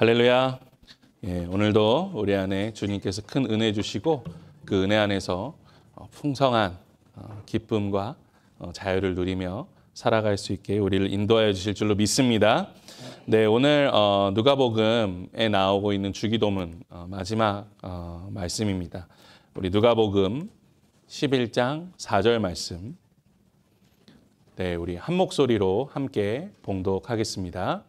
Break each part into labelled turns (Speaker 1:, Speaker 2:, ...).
Speaker 1: 할렐루야. 오늘도 우리 안에 주님께서 큰 은혜 주시고 그 은혜 안에서 풍성한 기쁨과 자유를 누리며 살아갈 수 있게 우리를 인도하여 주실 줄로 믿습니다. 네, 오늘 누가복음에 나오고 있는 주기도문 마지막 말씀입니다. 우리 누가복음 11장 4절 말씀. 네, 우리 한 목소리로 함께 봉독하겠습니다.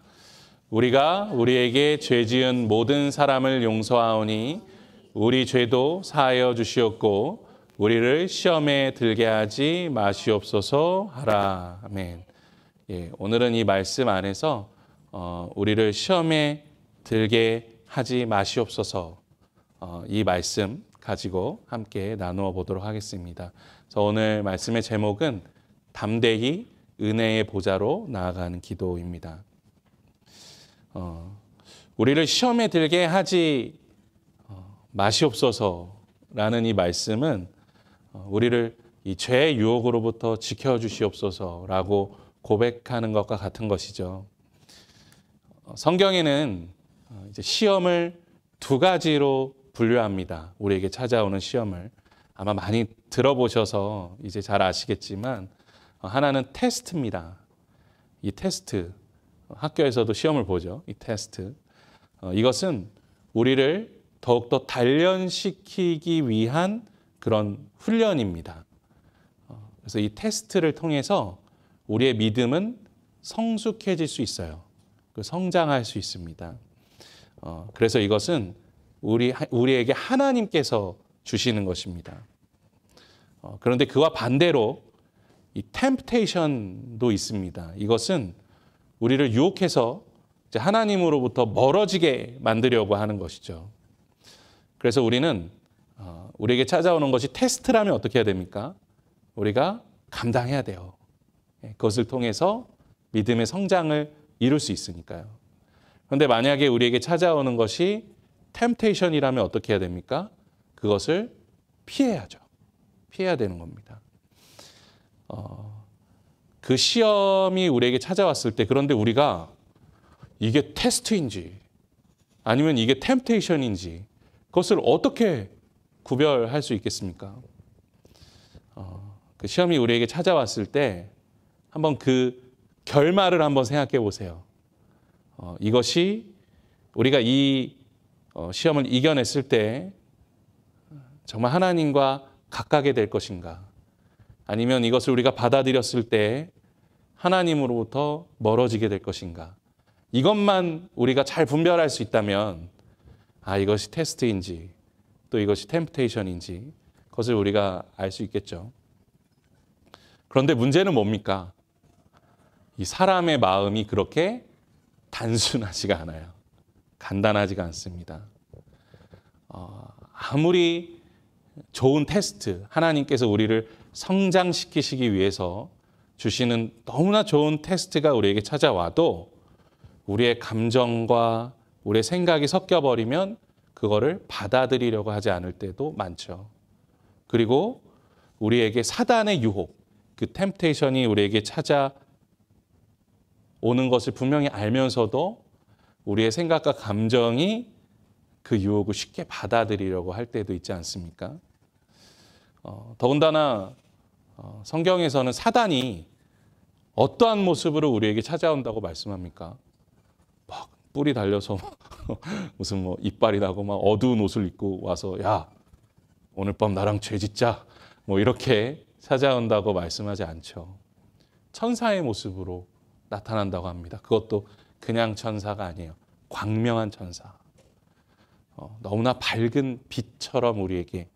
Speaker 1: 우리가 우리에게 죄 지은 모든 사람을 용서하오니 우리 죄도 사하여 주시옵고 우리를 시험에 들게 하지 마시옵소서 하라. 아멘. 오늘은 이 말씀 안에서 우리를 시험에 들게 하지 마시옵소서 이 말씀 가지고 함께 나누어 보도록 하겠습니다. 그래서 오늘 말씀의 제목은 담대히 은혜의 보좌로 나아가는 기도입니다. 우리를 시험에 들게 하지 마시옵소서라는 이 말씀은 우리를 이 죄의 유혹으로부터 지켜주시옵소서라고 고백하는 것과 같은 것이죠. 성경에는 이제 시험을 두 가지로 분류합니다. 우리에게 찾아오는 시험을 아마 많이 들어보셔서 이제 잘 아시겠지만 하나는 테스트입니다. 이 테스트. 학교에서도 시험을 보죠. 이 테스트. 이것은 우리를 더욱더 단련시키기 위한 그런 훈련입니다. 그래서 이 테스트를 통해서 우리의 믿음은 성숙해질 수 있어요. 성장할 수 있습니다. 그래서 이것은 우리에게 하나님께서 주시는 것입니다. 그런데 그와 반대로 이 템프테이션도 있습니다. 이것은 우리를 유혹해서 하나님으로부터 멀어지게 만들려고 하는 것이죠. 그래서 우리는 우리에게 찾아오는 것이 테스트라면 어떻게 해야 됩니까? 우리가 감당해야 돼요. 그것을 통해서 믿음의 성장을 이룰 수 있으니까요. 그런데 만약에 우리에게 찾아오는 것이 템테이션이라면 어떻게 해야 됩니까? 그것을 피해야죠. 피해야 되는 겁니다. 그 시험이 우리에게 찾아왔을 때 그런데 우리가 이게 테스트인지 아니면 이게 템테이션인지 그것을 어떻게 구별할 수 있겠습니까? 그 시험이 우리에게 찾아왔을 때 한번 그 결말을 한번 생각해 보세요. 이것이 우리가 이 시험을 이겨냈을 때 정말 하나님과 가깝게 될 것인가? 아니면 이것을 우리가 받아들였을 때 하나님으로부터 멀어지게 될 것인가? 이것만 우리가 잘 분별할 수 있다면 이것이 테스트인지 또 이것이 템프테이션인지 그것을 우리가 알 수 있겠죠. 그런데 문제는 뭡니까? 이 사람의 마음이 그렇게 단순하지가 않아요. 간단하지가 않습니다. 아무리 좋은 테스트, 하나님께서 우리를 성장시키시기 위해서 주시는 너무나 좋은 테스트가 우리에게 찾아와도 우리의 감정과 우리의 생각이 섞여버리면 그거를 받아들이려고 하지 않을 때도 많죠. 그리고 우리에게 사단의 유혹, 그 템테이션이 우리에게 찾아오는 것을 분명히 알면서도 우리의 생각과 감정이 그 유혹을 쉽게 받아들이려고 할 때도 있지 않습니까? 더군다나 성경에서는 사단이 어떠한 모습으로 우리에게 찾아온다고 말씀합니까? 막 뿔이 달려서 무슨 이빨이 나고 막 어두운 옷을 입고 와서 야 오늘 밤 나랑 죄 짓자 이렇게 찾아온다고 말씀하지 않죠. 천사의 모습으로 나타난다고 합니다. 그것도 그냥 천사가 아니에요. 광명한 천사. 너무나 밝은 빛처럼 우리에게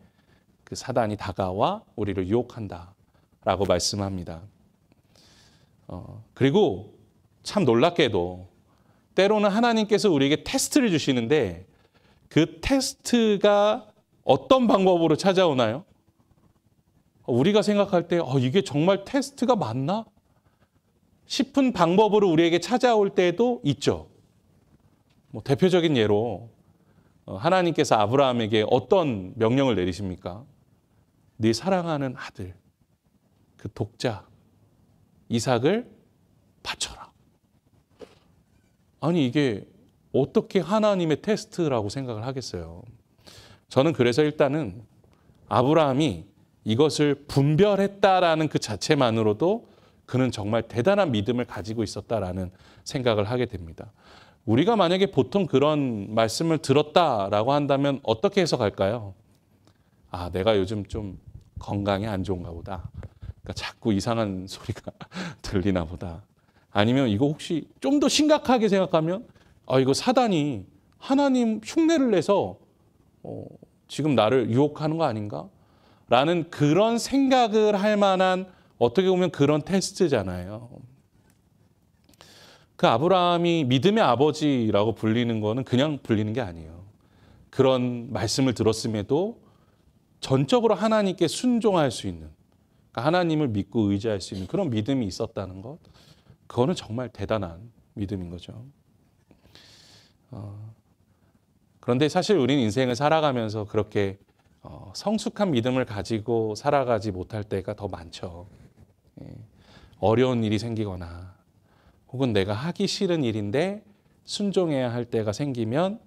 Speaker 1: 그 사단이 다가와 우리를 유혹한다라고 말씀합니다. 그리고 참 놀랍게도 때로는 하나님께서 우리에게 테스트를 주시는데 그 테스트가 어떤 방법으로 찾아오나요? 우리가 생각할 때 이게 정말 테스트가 맞나? 싶은 방법으로 우리에게 찾아올 때도 있죠. 대표적인 예로 하나님께서 아브라함에게 어떤 명령을 내리십니까? 네 사랑하는 아들, 그 독자 이삭을 바쳐라. 아니 이게 어떻게 하나님의 테스트라고 생각을 하겠어요? 저는 그래서 일단은 아브라함이 이것을 분별했다라는 그 자체만으로도 그는 정말 대단한 믿음을 가지고 있었다라는 생각을 하게 됩니다. 우리가 만약에 보통 그런 말씀을 들었다라고 한다면 어떻게 해석할까요? 아, 내가 요즘 좀 건강이 안 좋은가 보다. 그러니까 자꾸 이상한 소리가 들리나 보다. 아니면 이거 혹시 좀 더 심각하게 생각하면 이거 사단이 하나님 흉내를 내서 지금 나를 유혹하는 거 아닌가? 라는 그런 생각을 할 만한 어떻게 보면 그런 테스트잖아요. 그 아브라함이 믿음의 아버지라고 불리는 거는 그냥 불리는 게 아니에요. 그런 말씀을 들었음에도 전적으로 하나님께 순종할 수 있는, 그러니까 하나님을 믿고 의지할 수 있는 그런 믿음이 있었다는 것, 그거는 정말 대단한 믿음인 거죠. 그런데 사실 우리는 인생을 살아가면서 그렇게 성숙한 믿음을 가지고 살아가지 못할 때가 더 많죠. 어려운 일이 생기거나 혹은 내가 하기 싫은 일인데 순종해야 할 때가 생기면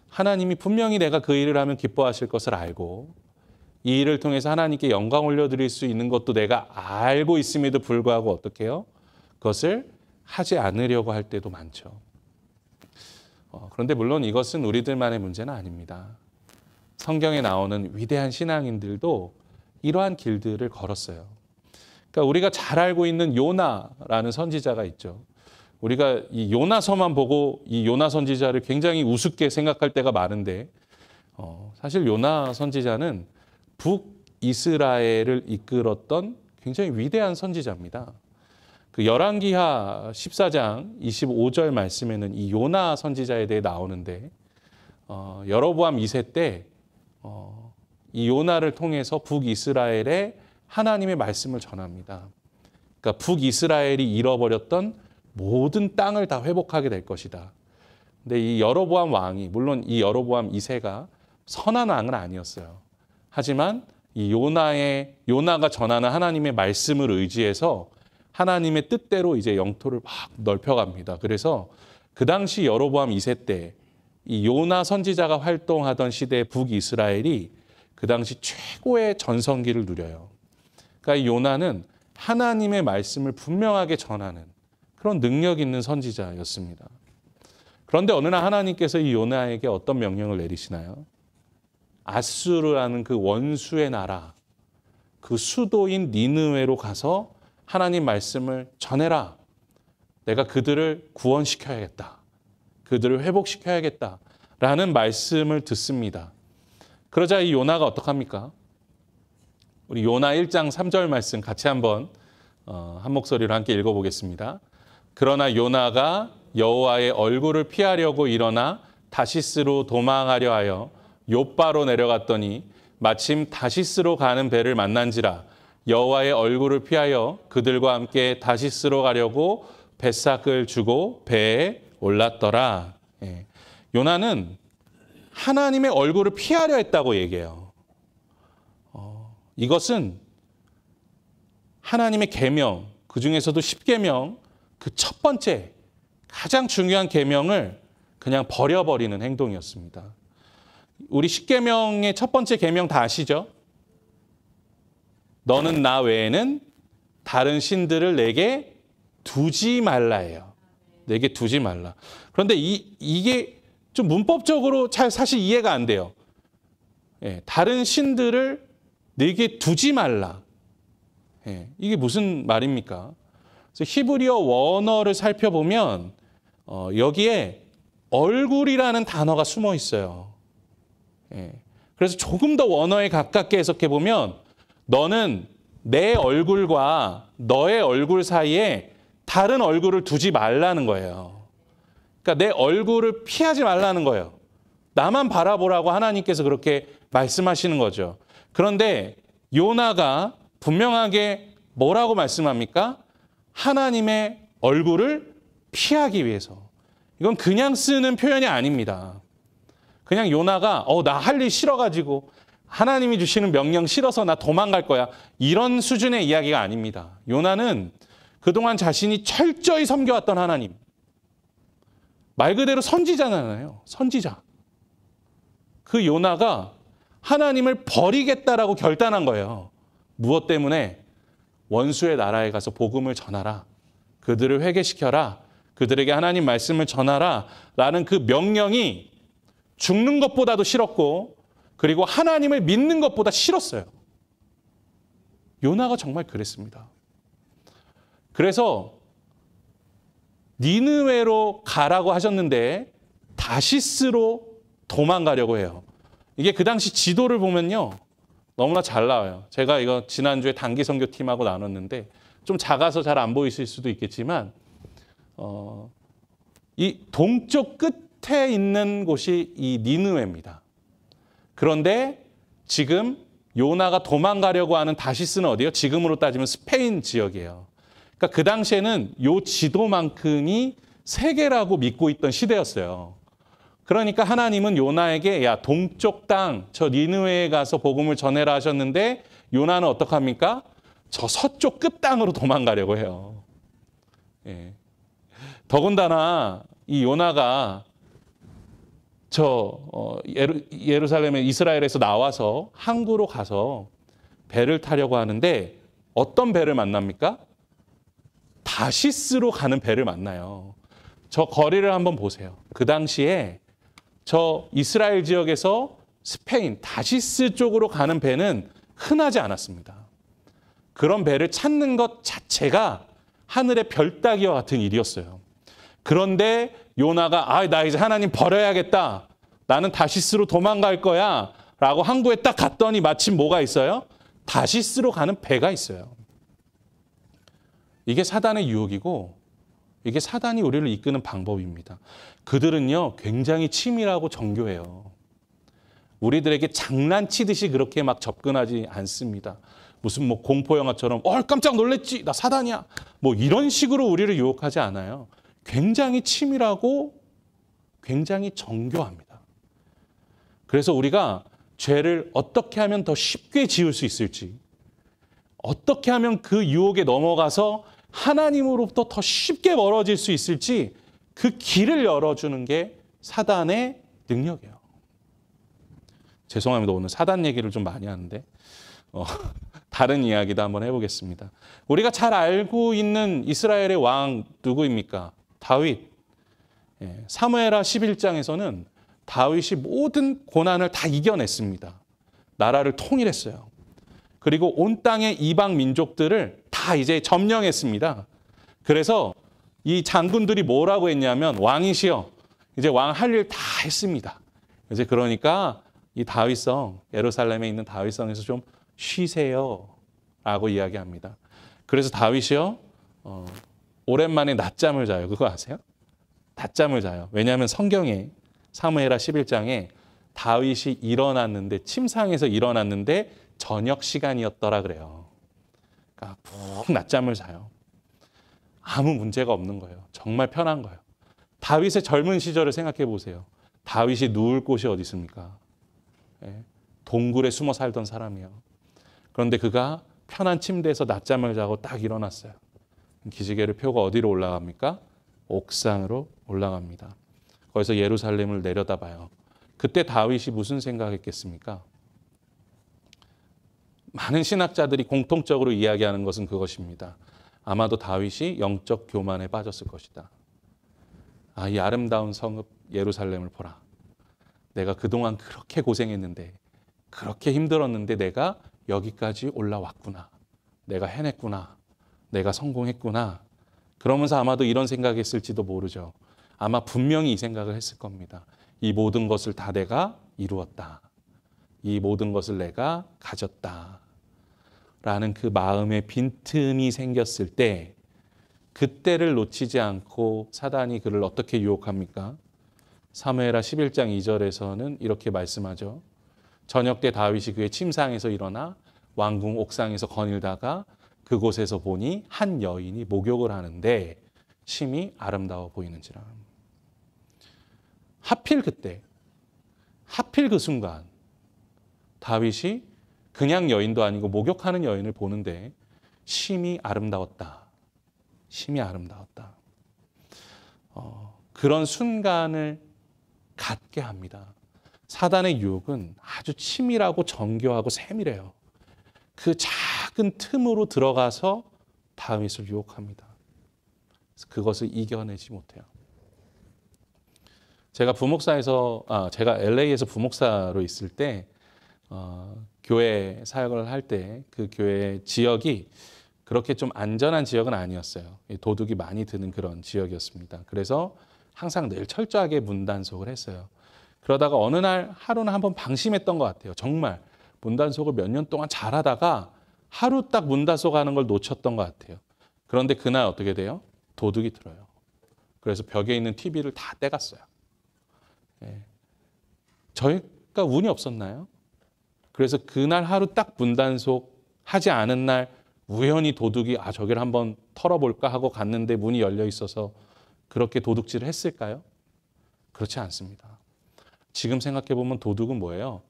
Speaker 1: 하나님이 분명히 내가 그 일을 하면 기뻐하실 것을 알고 이 일을 통해서 하나님께 영광 올려드릴 수 있는 것도 내가 알고 있음에도 불구하고 어떻게 해요? 그것을 하지 않으려고 할 때도 많죠. 그런데 물론 이것은 우리들만의 문제는 아닙니다. 성경에 나오는 위대한 신앙인들도 이러한 길들을 걸었어요. 그러니까 우리가 잘 알고 있는 요나라는 선지자가 있죠. 우리가 이 요나서만 보고 이 요나 선지자를 굉장히 우습게 생각할 때가 많은데 사실 요나 선지자는 북이스라엘을 이끌었던 굉장히 위대한 선지자입니다. 그 열왕기하 14장 25절 말씀에는 이 요나 선지자에 대해 나오는데 여로보암 2세 때 이 요나를 통해서 북이스라엘에 하나님의 말씀을 전합니다. 그러니까 북이스라엘이 잃어버렸던 모든 땅을 다 회복하게 될 것이다. 근데 이 여로보암 왕이, 물론 이 여로보암 2세가 선한 왕은 아니었어요. 하지만 이 요나가 전하는 하나님의 말씀을 의지해서 하나님의 뜻대로 이제 영토를 막 넓혀갑니다. 그래서 그 당시 여로보암 2세 때 이 요나 선지자가 활동하던 시대의 북이스라엘이 그 당시 최고의 전성기를 누려요. 그러니까 이 요나는 하나님의 말씀을 분명하게 전하는 그런 능력 있는 선지자였습니다. 그런데 어느 날 하나님께서 이 요나에게 어떤 명령을 내리시나요? 아수르라는 그 원수의 나라, 그 수도인 니느웨로 가서 하나님 말씀을 전해라. 내가 그들을 구원시켜야겠다. 그들을 회복시켜야겠다라는 말씀을 듣습니다. 그러자 이 요나가 어떡합니까? 우리 요나 1장 3절 말씀 같이 한번 한 목소리로 함께 읽어보겠습니다. 그러나 요나가 여호와의 얼굴을 피하려고 일어나 다시스로 도망하려 하여 욥바로 내려갔더니 마침 다시스로 가는 배를 만난지라 여호와의 얼굴을 피하여 그들과 함께 다시스로 가려고 뱃삭을 주고 배에 올랐더라. 요나는 하나님의 얼굴을 피하려 했다고 얘기해요. 이것은 하나님의 계명, 그 중에서도 10계명, 그 첫 번째 가장 중요한 계명을 그냥 버려버리는 행동이었습니다. 우리 10계명의 첫 번째 계명 다 아시죠? 너는 나 외에는 다른 신들을 내게 두지 말라예요. 내게 두지 말라. 그런데 이게 좀 문법적으로 잘 사실 이해가 안 돼요. 다른 신들을 내게 두지 말라. 이게 무슨 말입니까? 그래서 히브리어 원어를 살펴보면 여기에 얼굴이라는 단어가 숨어 있어요. 그래서 조금 더 원어에 가깝게 해석해 보면 너는 내 얼굴과 너의 얼굴 사이에 다른 얼굴을 두지 말라는 거예요. 그러니까 내 얼굴을 피하지 말라는 거예요. 나만 바라보라고 하나님께서 그렇게 말씀하시는 거죠. 그런데 요나가 분명하게 뭐라고 말씀합니까? 하나님의 얼굴을 피하기 위해서. 이건 그냥 쓰는 표현이 아닙니다. 그냥 요나가 나 할 일 싫어가지고 하나님이 주시는 명령 싫어서 나 도망갈 거야. 이런 수준의 이야기가 아닙니다. 요나는 그동안 자신이 철저히 섬겨왔던 하나님, 말 그대로 선지자잖아요. 선지자. 그 요나가 하나님을 버리겠다라고 결단한 거예요. 무엇 때문에? 원수의 나라에 가서 복음을 전하라. 그들을 회개시켜라. 그들에게 하나님 말씀을 전하라. 라는 그 명령이 죽는 것보다도 싫었고, 그리고 하나님을 믿는 것보다 싫었어요. 요나가 정말 그랬습니다. 그래서 니느웨로 가라고 하셨는데 다시스로 도망가려고 해요. 이게 그 당시 지도를 보면요, 너무나 잘 나와요. 제가 이거 지난주에 단기 선교팀하고 나눴는데 좀 작아서 잘 안 보이실 수도 있겠지만 이 동쪽 끝에 있는 곳이 이 니느웨입니다. 그런데 지금 요나가 도망가려고 하는 다시스는 어디예요? 지금으로 따지면 스페인 지역이에요. 그러니까 그 당시에는 요 지도만큼이 세계라고 믿고 있던 시대였어요. 그러니까 하나님은 요나에게 야, 동쪽 땅, 저 니느웨에 가서 복음을 전해라 하셨는데 요나는 어떡합니까? 저 서쪽 끝 땅으로 도망가려고 해요. 예. 더군다나 이 요나가 예루살렘에 이스라엘에서 나와서 항구로 가서 배를 타려고 하는데 어떤 배를 만납니까? 다시스로 가는 배를 만나요. 저 거리를 한번 보세요. 그 당시에 저 이스라엘 지역에서 스페인 다시스 쪽으로 가는 배는 흔하지 않았습니다. 그런 배를 찾는 것 자체가 하늘의 별 따기와 같은 일이었어요. 그런데 요나가 나 이제 하나님 버려야겠다. 나는 다시스로 도망갈 거야. 라고 항구에 딱 갔더니 마침 뭐가 있어요? 다시스로 가는 배가 있어요. 이게 사단의 유혹이고 이게 사단이 우리를 이끄는 방법입니다. 그들은요, 굉장히 치밀하고 정교해요. 우리들에게 장난치듯이 그렇게 막 접근하지 않습니다. 무슨 뭐 공포영화처럼 깜짝 놀랬지, 나 사단이야. 뭐 이런 식으로 우리를 유혹하지 않아요. 굉장히 치밀하고 굉장히 정교합니다. 그래서 우리가 죄를 어떻게 하면 더 쉽게 지을 수 있을지, 어떻게 하면 그 유혹에 넘어가서 하나님으로부터 더 쉽게 멀어질 수 있을지 그 길을 열어주는 게 사단의 능력이에요. 죄송합니다. 오늘 사단 얘기를 좀 많이 하는데 다른 이야기도 한번 해보겠습니다. 우리가 잘 알고 있는 이스라엘의 왕 누구입니까? 다윗. 사무엘하 11장에서는 다윗이 모든 고난을 다 이겨냈습니다. 나라를 통일했어요. 그리고 온 땅의 이방 민족들을 다 이제 점령했습니다. 그래서 이 장군들이 뭐라고 했냐면 왕이시여, 이제 왕 할 일 다 했습니다. 이제 그러니까 이 다윗성, 예루살렘에 있는 다윗성에서 좀 쉬세요 라고 이야기합니다. 그래서 다윗이요, 오랜만에 낮잠을 자요. 그거 아세요? 낮잠을 자요. 왜냐하면 성경에 사무엘하 11장에 다윗이 일어났는데, 침상에서 일어났는데 저녁 시간이었더라 그래요. 그러니까 푹 낮잠을 자요. 아무 문제가 없는 거예요. 정말 편한 거예요. 다윗의 젊은 시절을 생각해 보세요. 다윗이 누울 곳이 어디 있습니까? 동굴에 숨어 살던 사람이요. 그런데 그가 편한 침대에서 낮잠을 자고 딱 일어났어요. 기지개를 펴고 어디로 올라갑니까? 옥상으로 올라갑니다. 거기서 예루살렘을 내려다봐요. 그때 다윗이 무슨 생각했겠습니까? 많은 신학자들이 공통적으로 이야기하는 것은 그것입니다. 아마도 다윗이 영적 교만에 빠졌을 것이다. 이 아름다운 성읍 예루살렘을 보라. 내가 그동안 그렇게 고생했는데, 그렇게 힘들었는데 내가 여기까지 올라왔구나. 내가 해냈구나. 내가 성공했구나. 그러면서 아마도 이런 생각했을지도 모르죠. 아마 분명히 이 생각을 했을 겁니다. 이 모든 것을 다 내가 이루었다. 이 모든 것을 내가 가졌다. 라는 그 마음의 빈틈이 생겼을 때, 그때를 놓치지 않고 사단이 그를 어떻게 유혹합니까? 사무엘하 11장 2절에서는 이렇게 말씀하죠. 저녁 때 다윗이 그의 침상에서 일어나 왕궁 옥상에서 거닐다가 그곳에서 보니 한 여인이 목욕을 하는데 심히 아름다워 보이는지라. 하필 그때, 하필 그 순간 다윗이 그냥 여인도 아니고 목욕하는 여인을 보는데 심히 아름다웠다. 심히 아름다웠다. 그런 순간을 갖게 합니다. 사단의 유혹은 아주 치밀하고 정교하고 세밀해요. 그 작은 틈으로 들어가서 다윗을 유혹합니다. 그것을 이겨내지 못해요. 제가 제가 LA에서 부목사로 있을 때 교회 사역을 할 때 그 교회 지역이 그렇게 좀 안전한 지역은 아니었어요. 도둑이 많이 드는 그런 지역이었습니다. 그래서 항상 늘 철저하게 문단속을 했어요. 그러다가 어느 날 하루는 한번 방심했던 것 같아요. 정말 문단속을 몇 년 동안 잘하다가 하루 딱 문단속하는 걸 놓쳤던 것 같아요. 그런데 그날 어떻게 돼요? 도둑이 들어요. 그래서 벽에 있는 TV를 다 떼갔어요. 저희가 운이 없었나요? 그래서 그날 하루 딱 문단속 하지 않은 날 우연히 도둑이 저기를 한번 털어볼까 하고 갔는데 문이 열려 있어서 그렇게 도둑질을 했을까요? 그렇지 않습니다. 지금 생각해 보면 도둑은 뭐예요?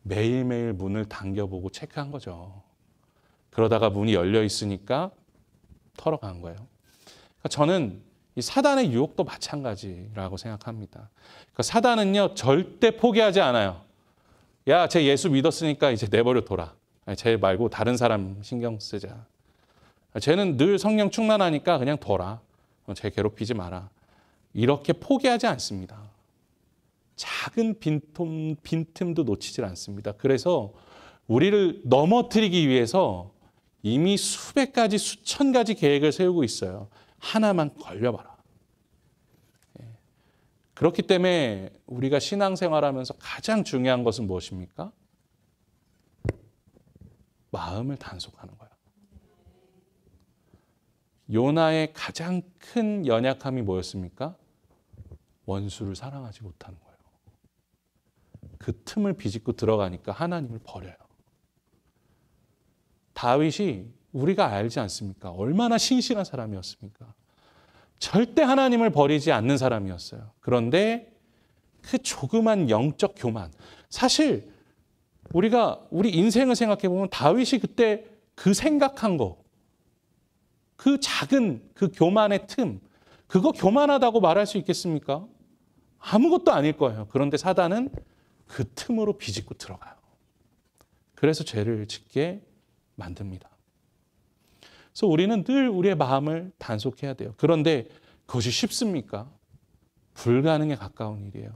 Speaker 1: 매일매일 문을 당겨보고 체크한 거죠. 그러다가 문이 열려 있으니까 털어간 거예요. 그러니까 저는 이 사단의 유혹도 마찬가지라고 생각합니다. 그러니까 사단은요, 절대 포기하지 않아요. 야, 쟤 예수 믿었으니까 이제 내버려 둬라. 쟤 말고 다른 사람 신경 쓰자. 쟤는 늘 성령 충만하니까 그냥 둬라. 쟤 괴롭히지 마라. 이렇게 포기하지 않습니다. 작은 빈틈도 놓치질 않습니다. 그래서 우리를 넘어뜨리기 위해서 이미 수백 가지, 수천 가지 계획을 세우고 있어요. 하나만 걸려봐라. 그렇기 때문에 우리가 신앙생활하면서 가장 중요한 것은 무엇입니까? 마음을 단속하는 거예요. 요나의 가장 큰 연약함이 뭐였습니까? 원수를 사랑하지 못하는 거예요. 그 틈을 비집고 들어가니까 하나님을 버려요. 다윗이 우리가 알지 않습니까? 얼마나 신실한 사람이었습니까? 절대 하나님을 버리지 않는 사람이었어요. 그런데 그 조그만 영적 교만. 사실 우리 인생을 생각해 보면 다윗이 그때 그 생각한 거, 그 작은 그 교만의 틈, 그거 교만하다고 말할 수 있겠습니까? 아무것도 아닐 거예요. 그런데 사단은 그 틈으로 비집고 들어가요. 그래서 죄를 짓게 만듭니다. 그래서 우리는 늘 우리의 마음을 단속해야 돼요. 그런데 그것이 쉽습니까? 불가능에 가까운 일이에요.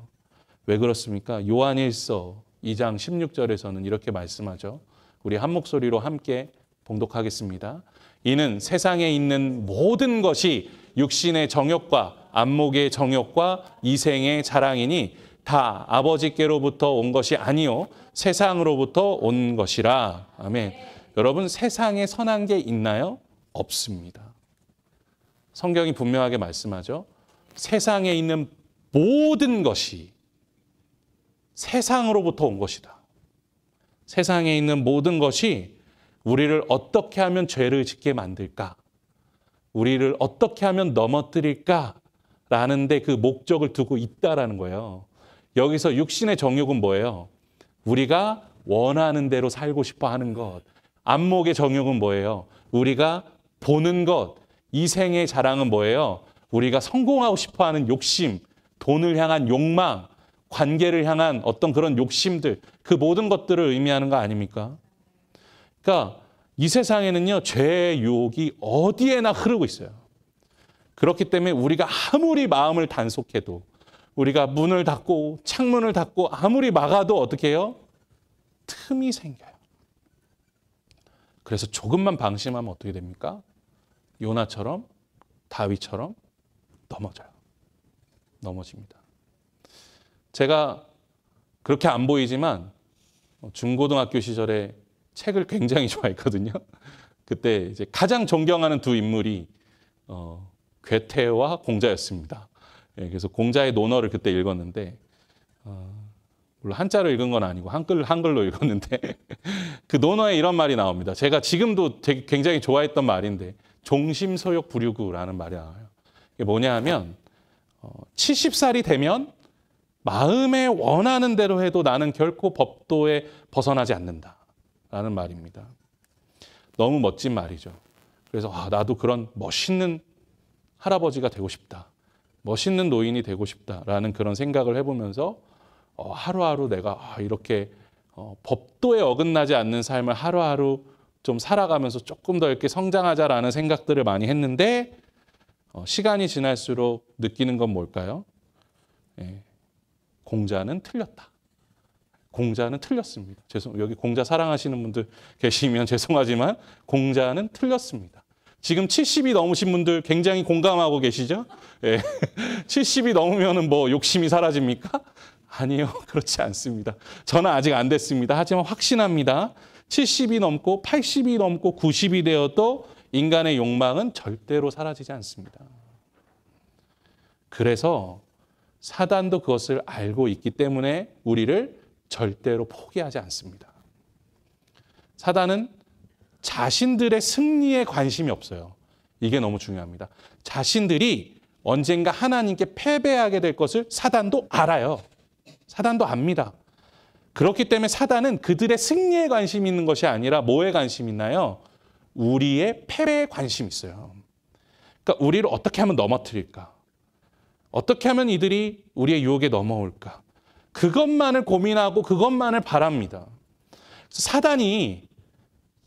Speaker 1: 왜 그렇습니까? 요한일서 2장 16절에서는 이렇게 말씀하죠. 우리 한 목소리로 함께 봉독하겠습니다. 이는 세상에 있는 모든 것이 육신의 정욕과 안목의 정욕과 이생의 자랑이니 다 아버지께로부터 온 것이 아니요 세상으로부터 온 것이라. 아멘. 여러분, 세상에 선한 게 있나요? 없습니다. 성경이 분명하게 말씀하죠. 세상에 있는 모든 것이 세상으로부터 온 것이다. 세상에 있는 모든 것이 우리를 어떻게 하면 죄를 짓게 만들까? 우리를 어떻게 하면 넘어뜨릴까? 라는 데 그 목적을 두고 있다라는 거예요. 여기서 육신의 정욕은 뭐예요? 우리가 원하는 대로 살고 싶어 하는 것. 안목의 정욕은 뭐예요? 우리가 보는 것. 이생의 자랑은 뭐예요? 우리가 성공하고 싶어 하는 욕심, 돈을 향한 욕망, 관계를 향한 어떤 그런 욕심들, 그 모든 것들을 의미하는 거 아닙니까? 그러니까 이 세상에는요, 죄의 유혹이 어디에나 흐르고 있어요. 그렇기 때문에 우리가 아무리 마음을 단속해도, 우리가 문을 닫고 창문을 닫고 아무리 막아도 어떻게 해요? 틈이 생겨요. 그래서 조금만 방심하면 어떻게 됩니까? 요나처럼, 다윗처럼 넘어집니다. 제가 그렇게 안 보이지만 중고등학교 시절에 책을 굉장히 좋아했거든요. 그때 이제 가장 존경하는 두 인물이 괴테와 공자였습니다. 그래서 공자의 논어를 그때 읽었는데, 물론 한자로 읽은 건 아니고 한글로 읽었는데 그 논어에 이런 말이 나옵니다. 제가 지금도 되게 굉장히 좋아했던 말인데, 종심소욕 부류구라는 말이 나와요. 이게 뭐냐 하면 70살이 되면 마음에 원하는 대로 해도 나는 결코 법도에 벗어나지 않는다라는 말입니다. 너무 멋진 말이죠. 그래서 나도 그런 멋있는 할아버지가 되고 싶다. 멋있는 노인이 되고 싶다라는 그런 생각을 해보면서 하루하루 내가 이렇게 법도에 어긋나지 않는 삶을 하루하루 좀 살아가면서 조금 더 이렇게 성장하자라는 생각들을 많이 했는데 시간이 지날수록 느끼는 건 뭘까요? 공자는 틀렸다. 공자는 틀렸습니다. 여기 공자 사랑하시는 분들 계시면 죄송하지만 공자는 틀렸습니다. 지금 70이 넘으신 분들 굉장히 공감하고 계시죠? 70이 넘으면 뭐 욕심이 사라집니까? 아니요, 그렇지 않습니다. 저는 아직 안 됐습니다. 하지만 확신합니다. 70이 넘고 80이 넘고 90이 되어도 인간의 욕망은 절대로 사라지지 않습니다. 그래서 사단도 그것을 알고 있기 때문에 우리를 절대로 포기하지 않습니다. 사단은 자신들의 승리에 관심이 없어요. 이게 너무 중요합니다. 자신들이 언젠가 하나님께 패배하게 될 것을 사단도 알아요. 사단도 압니다. 그렇기 때문에 사단은 그들의 승리에 관심이 있는 것이 아니라 뭐에 관심이 있나요? 우리의 패배에 관심이 있어요. 그러니까 우리를 어떻게 하면 넘어뜨릴까? 어떻게 하면 이들이 우리의 유혹에 넘어올까? 그것만을 고민하고 그것만을 바랍니다. 사단이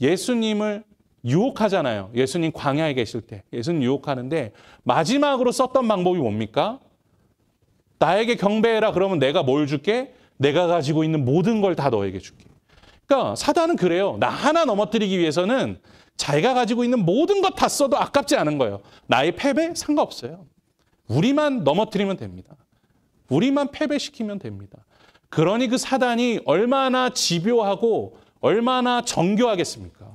Speaker 1: 예수님을 유혹하잖아요. 예수님 광야에 계실 때 예수님 유혹하는데 마지막으로 썼던 방법이 뭡니까? 나에게 경배해라. 그러면 내가 뭘 줄게? 내가 가지고 있는 모든 걸 다 너에게 줄게. 그러니까 사단은 그래요. 나 하나 넘어뜨리기 위해서는 자기가 가지고 있는 모든 것 다 써도 아깝지 않은 거예요. 나의 패배 상관없어요. 우리만 넘어뜨리면 됩니다. 우리만 패배시키면 됩니다. 그러니 그 사단이 얼마나 집요하고 얼마나 정교하겠습니까?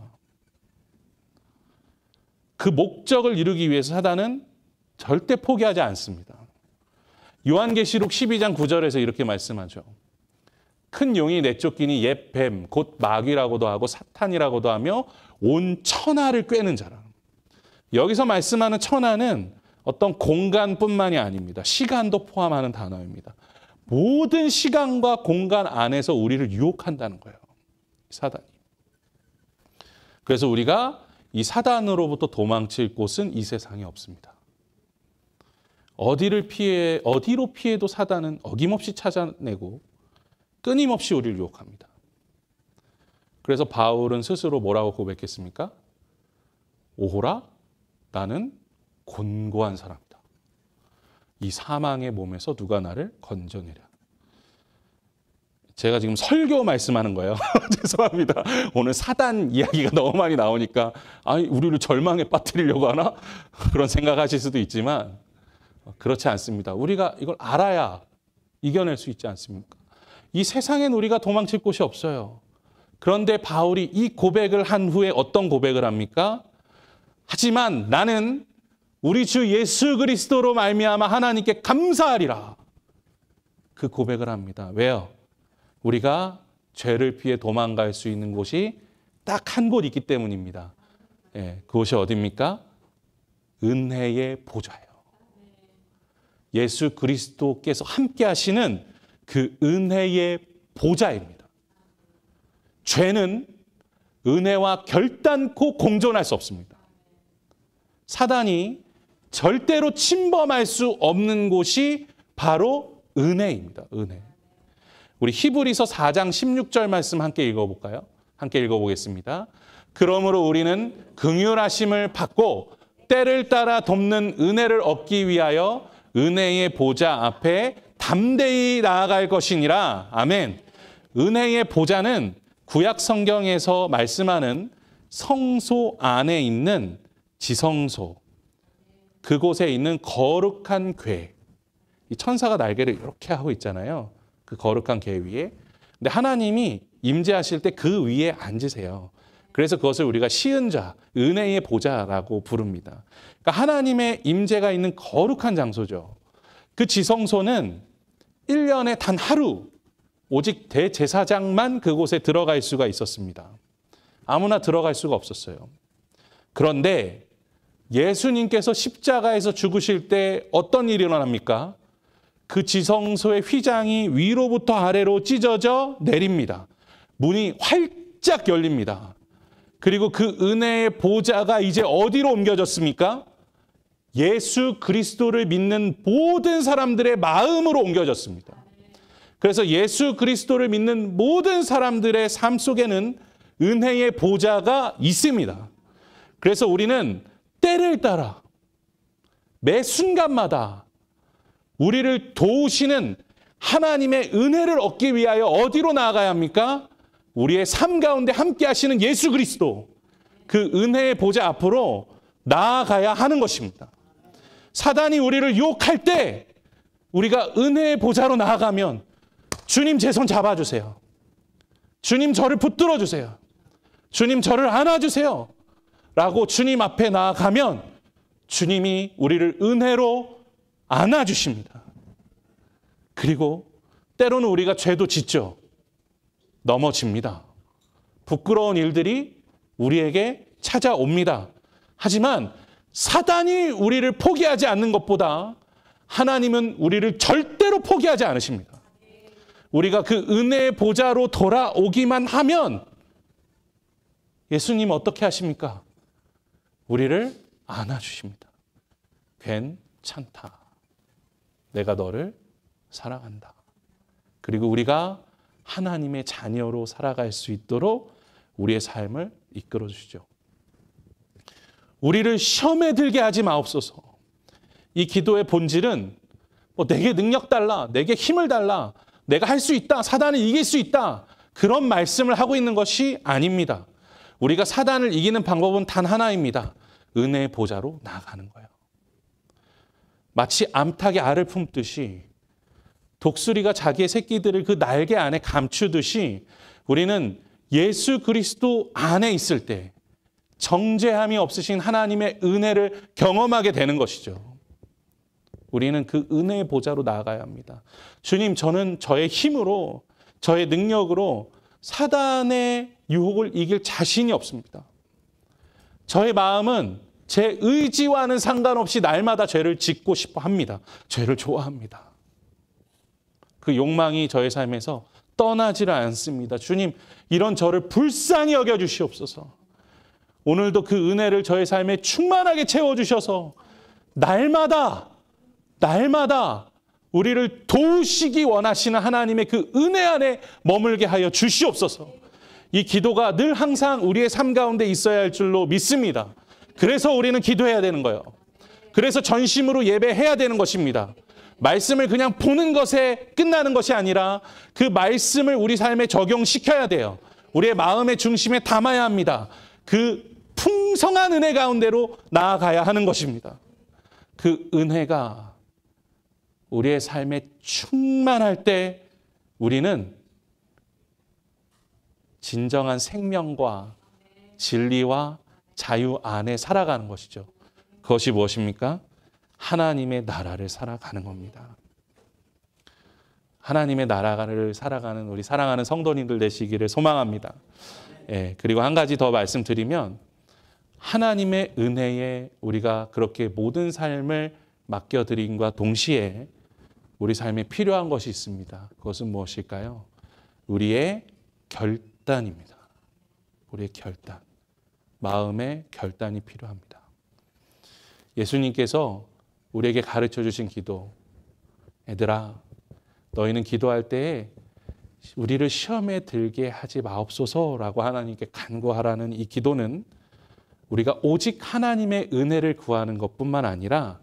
Speaker 1: 그 목적을 이루기 위해서 사단은 절대 포기하지 않습니다. 요한계시록 12장 9절에서 이렇게 말씀하죠. 큰 용이 내쫓기니 옛 뱀, 곧 마귀라고도 하고 사탄이라고도 하며 온 천하를 꿰는 자라. 여기서 말씀하는 천하는 어떤 공간뿐만이 아닙니다. 시간도 포함하는 단어입니다. 모든 시간과 공간 안에서 우리를 유혹한다는 거예요. 사단이. 그래서 우리가 이 사단으로부터 도망칠 곳은 이 세상에 없습니다. 어디로 피해도 사단은 어김없이 찾아내고 끊임없이 우리를 유혹합니다. 그래서 바울은 스스로 뭐라고 고백했습니까? 오호라, 나는 곤고한 사람이다. 이 사망의 몸에서 누가 나를 건져내랴. 제가 지금 설교 말씀하는 거예요. 죄송합니다. 오늘 사단 이야기가 너무 많이 나오니까 우리를 절망에 빠뜨리려고 하나? 그런 생각하실 수도 있지만 그렇지 않습니다. 우리가 이걸 알아야 이겨낼 수 있지 않습니까? 이 세상엔 우리가 도망칠 곳이 없어요. 그런데 바울이 이 고백을 한 후에 어떤 고백을 합니까? 하지만 나는 우리 주 예수 그리스도로 말미암아 하나님께 감사하리라. 그 고백을 합니다. 왜요? 우리가 죄를 피해 도망갈 수 있는 곳이 딱 한 곳 있기 때문입니다. 그곳이 어디입니까? 은혜의 보좌예요. 예수 그리스도께서 함께 하시는 그 은혜의 보좌입니다. 죄는 은혜와 결단코 공존할 수 없습니다. 사단이 절대로 침범할 수 없는 곳이 바로 은혜입니다. 은혜. 우리 히브리서 4장 16절 말씀 함께 읽어볼까요? 함께 읽어보겠습니다. 그러므로 우리는 긍휼하심을 받고 때를 따라 돕는 은혜를 얻기 위하여 은혜의 보좌 앞에 담대히 나아갈 것이니라. 아멘. 은혜의 보좌는 구약 성경에서 말씀하는 성소 안에 있는 지성소, 그곳에 있는 거룩한 궤. 이 천사가 날개를 이렇게 하고 있잖아요. 그 거룩한 궤 위에. 근데 하나님이 임재하실 때 그 위에 앉으세요. 그래서 그것을 우리가 시은좌, 은혜의 보좌라고 부릅니다. 그러니까 하나님의 임재가 있는 거룩한 장소죠. 그 지성소는 1년에 단 하루 오직 대제사장만 그곳에 들어갈 수가 있었습니다. 아무나 들어갈 수가 없었어요. 그런데 예수님께서 십자가에서 죽으실 때 어떤 일이 일어납니까? 그 지성소의 휘장이 위로부터 아래로 찢어져 내립니다. 문이 활짝 열립니다. 그리고 그 은혜의 보좌가 이제 어디로 옮겨졌습니까? 예수 그리스도를 믿는 모든 사람들의 마음으로 옮겨졌습니다. 그래서 예수 그리스도를 믿는 모든 사람들의 삶 속에는 은혜의 보좌가 있습니다. 그래서 우리는 때를 따라 매 순간마다 우리를 도우시는 하나님의 은혜를 얻기 위하여 어디로 나아가야 합니까? 우리의 삶 가운데 함께 하시는 예수 그리스도, 그 은혜의 보좌 앞으로 나아가야 하는 것입니다. 사단이 우리를 유혹할 때 우리가 은혜의 보좌로 나아가면 주님 제 손 잡아주세요. 주님 저를 붙들어 주세요. 주님 저를 안아주세요. 라고 주님 앞에 나아가면 주님이 우리를 은혜로 안아주십니다. 그리고 때로는 우리가 죄도 짓죠. 넘어집니다. 부끄러운 일들이 우리에게 찾아옵니다. 하지만 사단이 우리를 포기하지 않는 것보다 하나님은 우리를 절대로 포기하지 않으십니다. 우리가 그 은혜의 보좌로 돌아오기만 하면 예수님 어떻게 하십니까? 우리를 안아주십니다. 괜찮다. 내가 너를 사랑한다. 그리고 우리가 하나님의 자녀로 살아갈 수 있도록 우리의 삶을 이끌어 주시죠. 우리를 시험에 들게 하지 마옵소서. 이 기도의 본질은 내게 능력 달라, 내게 힘을 달라, 내가 할 수 있다, 사단을 이길 수 있다, 그런 말씀을 하고 있는 것이 아닙니다. 우리가 사단을 이기는 방법은 단 하나입니다. 은혜의 보좌로 나아가는 거예요. 마치 암탉이 알을 품듯이 독수리가 자기의 새끼들을 그 날개 안에 감추듯이 우리는 예수 그리스도 안에 있을 때 정죄함이 없으신 하나님의 은혜를 경험하게 되는 것이죠. 우리는 그 은혜의 보좌로 나아가야 합니다. 주님, 저는 저의 힘으로, 저의 능력으로 사단의 유혹을 이길 자신이 없습니다. 저의 마음은 제 의지와는 상관없이 날마다 죄를 짓고 싶어 합니다. 죄를 좋아합니다. 그 욕망이 저의 삶에서 떠나지를 않습니다. 주님, 이런 저를 불쌍히 여겨주시옵소서. 오늘도 그 은혜를 저의 삶에 충만하게 채워주셔서 날마다 우리를 도우시기 원하시는 하나님의 그 은혜 안에 머물게 하여 주시옵소서. 이 기도가 늘 항상 우리의 삶 가운데 있어야 할 줄로 믿습니다. 그래서 우리는 기도해야 되는 거예요. 그래서 전심으로 예배해야 되는 것입니다. 말씀을 그냥 보는 것에 끝나는 것이 아니라 그 말씀을 우리 삶에 적용시켜야 돼요. 우리의 마음의 중심에 담아야 합니다. 그 풍성한 은혜 가운데로 나아가야 하는 것입니다. 그 은혜가 우리의 삶에 충만할 때 우리는 진정한 생명과 진리와 자유 안에 살아가는 것이죠. 그것이 무엇입니까? 하나님의 나라를 살아가는 겁니다. 하나님의 나라를 살아가는 우리 사랑하는 성도님들 되시기를 소망합니다. 그리고 한 가지 더 말씀드리면 하나님의 은혜에 우리가 그렇게 모든 삶을 맡겨드림과 동시에 우리 삶에 필요한 것이 있습니다. 그것은 무엇일까요? 우리의 결단입니다. 우리의 결단. 마음의 결단이 필요합니다. 예수님께서 우리에게 가르쳐 주신 기도, 얘들아, 너희는 기도할 때에 우리를 시험에 들게 하지 마옵소서라고 하나님께 간구하라는 이 기도는 우리가 오직 하나님의 은혜를 구하는 것뿐만 아니라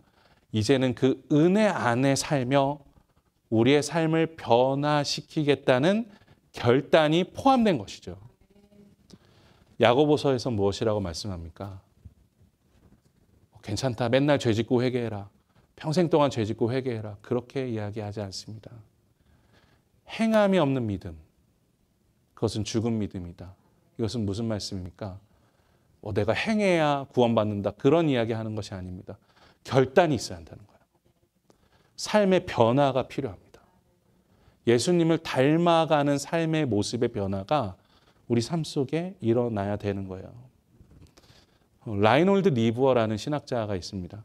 Speaker 1: 이제는 그 은혜 안에 살며 우리의 삶을 변화시키겠다는 결단이 포함된 것이죠. 야고보서에서 무엇이라고 말씀합니까? 괜찮다. 맨날 죄짓고 회개해라. 평생 동안 죄짓고 회개해라. 그렇게 이야기하지 않습니다. 행함이 없는 믿음. 그것은 죽은 믿음이다. 이것은 무슨 말씀입니까? 내가 행해야 구원받는다. 그런 이야기하는 것이 아닙니다. 결단이 있어야 한다는 거예요. 삶의 변화가 필요합니다. 예수님을 닮아가는 삶의 모습의 변화가 우리 삶 속에 일어나야 되는 거예요. 라이놀드 니부어라는 신학자가 있습니다.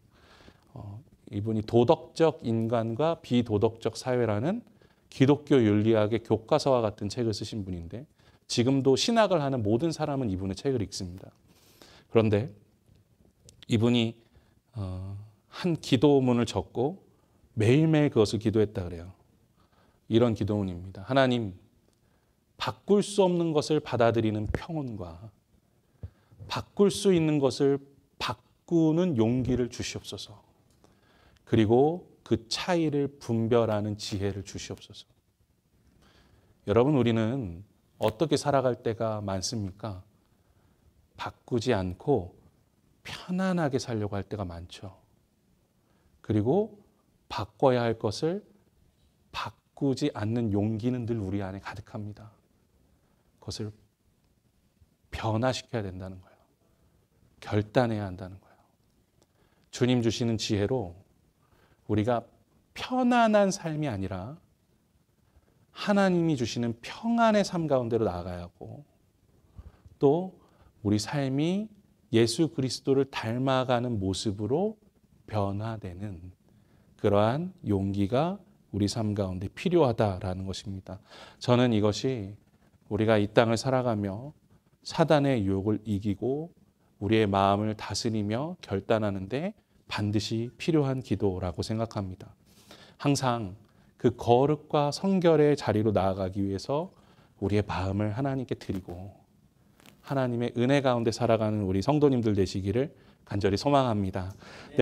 Speaker 1: 이분이 도덕적 인간과 비도덕적 사회라는 기독교 윤리학의 교과서와 같은 책을 쓰신 분인데 지금도 신학을 하는 모든 사람은 이분의 책을 읽습니다. 그런데 이분이 한 기도문을 적고 매일매일 그것을 기도했다 그래요. 이런 기도문입니다. 하나님, 바꿀 수 없는 것을 받아들이는 평온과 바꿀 수 있는 것을 바꾸는 용기를 주시옵소서. 그리고 그 차이를 분별하는 지혜를 주시옵소서. 여러분, 우리는 어떻게 살아갈 때가 많습니까? 바꾸지 않고 편안하게 살려고 할 때가 많죠. 그리고 바꿔야 할 것을 바꾸지 않는 용기는 늘 우리 안에 가득합니다. 그것을 변화시켜야 된다는 거예요. 결단해야 한다는 거예요. 주님 주시는 지혜로 우리가 편안한 삶이 아니라 하나님이 주시는 평안의 삶 가운데로 나아가야 하고, 또 우리 삶이 예수 그리스도를 닮아가는 모습으로 변화되는 그러한 용기가 우리 삶 가운데 필요하다라는 것입니다. 저는 이것이 우리가 이 땅을 살아가며 사단의 유혹을 이기고 우리의 마음을 다스리며 결단하는데 반드시 필요한 기도라고 생각합니다. 항상 그 거룩과 성결의 자리로 나아가기 위해서 우리의 마음을 하나님께 드리고 하나님의 은혜 가운데 살아가는 우리 성도님들 되시기를 간절히 소망합니다.